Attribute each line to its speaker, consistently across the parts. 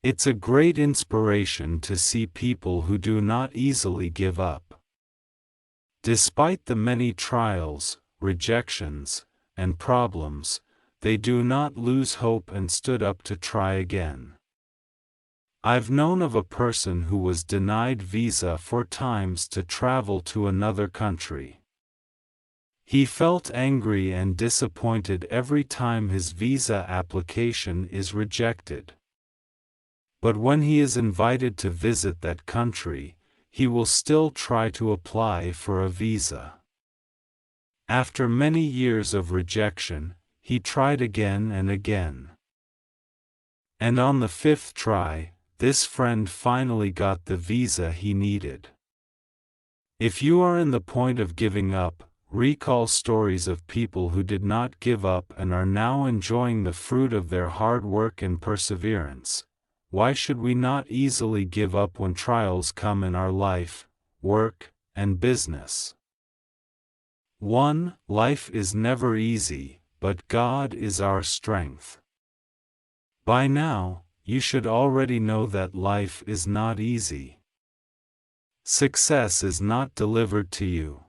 Speaker 1: It's a great inspiration to see people who do not easily give up. Despite the many trials, rejections, and problems, they do not lose hope and stood up to try again. I've known of a person who was denied visa 4 times to travel to another country. He felt angry and disappointed every time his visa application is rejected. But when he is invited to visit that country, he will still try to apply for a visa. After many years of rejection, he tried again and again. And on the 5th try, this friend finally got the visa he needed. If you are in the point of giving up, recall stories of people who did not give up and are now enjoying the fruit of their hard work and perseverance. Why should we not easily give up when trials come in our life, work, and business? 1. Life is never easy, but God is our strength. By now, you should already know that life is not easy. Success is not delivered to you.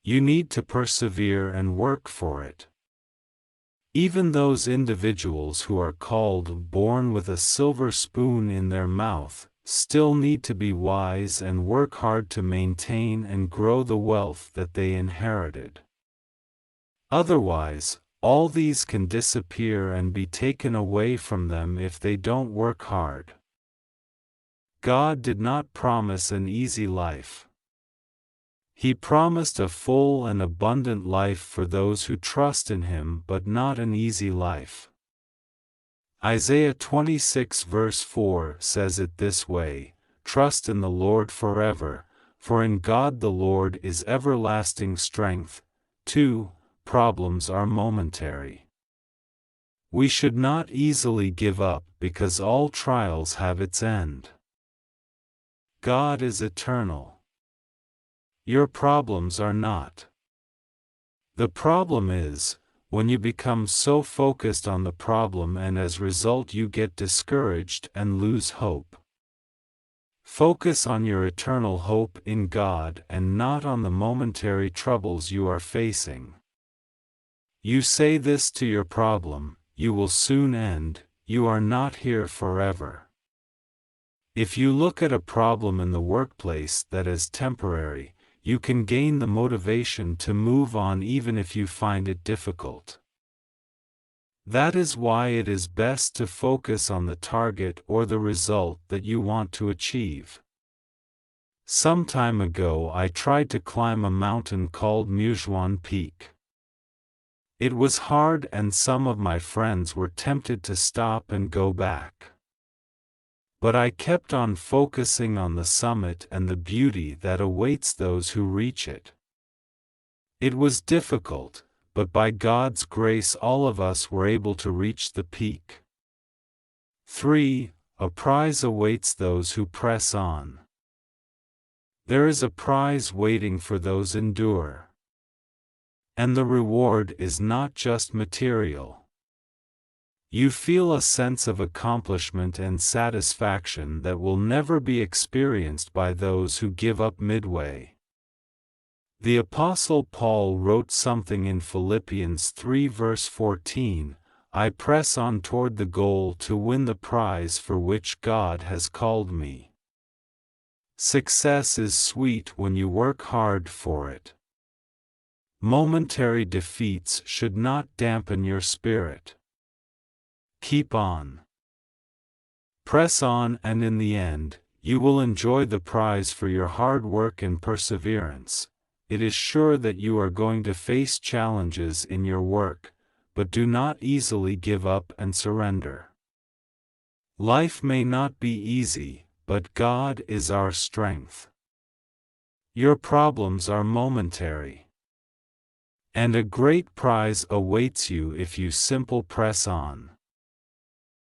Speaker 1: You need to persevere and work for it. Even those individuals who are called born with a silver spoon in their mouth, still need to be wise and work hard to maintain and grow the wealth that they inherited. Otherwise, all these can disappear and be taken away from them if they don't work hard. God did not promise an easy life. He promised a full and abundant life for those who trust in Him, but not an easy life. Isaiah 26 verse 4 says it this way, "Trust in the Lord forever, for in God the Lord is everlasting strength." 2. Problems are momentary. We should not easily give up because all trials have its end. God is eternal. Your problems are not. The problem is, when you become so focused on the problem and as a result you get discouraged and lose hope. Focus on your eternal hope in God and not on the momentary troubles you are facing. You say this to your problem, "You will soon end, you are not here forever." If you look at a problem in the workplace that is temporary, you can gain the motivation to move on even if you find it difficult. That is why it is best to focus on the target or the result that you want to achieve. Some time ago I tried to climb a mountain called Mujuan Peak. It was hard and some of my friends were tempted to stop and go back. But I kept on focusing on the summit and the beauty that awaits those who reach it. It was difficult, but by God's grace all of us were able to reach the peak. 3. A prize awaits those who press on. There is a prize waiting for those endure. And the reward is not just material. You feel a sense of accomplishment and satisfaction that will never be experienced by those who give up midway. The Apostle Paul wrote something in Philippians 3 verse 14, "I press on toward the goal to win the prize for which God has called me." Success is sweet when you work hard for it. Momentary defeats should not dampen your spirit. Keep on. Press on, and in the end, you will enjoy the prize for your hard work and perseverance. It is sure that you are going to face challenges in your work, but do not easily give up and surrender. Life may not be easy, but God is our strength. Your problems are momentary. And a great prize awaits you if you simply press on.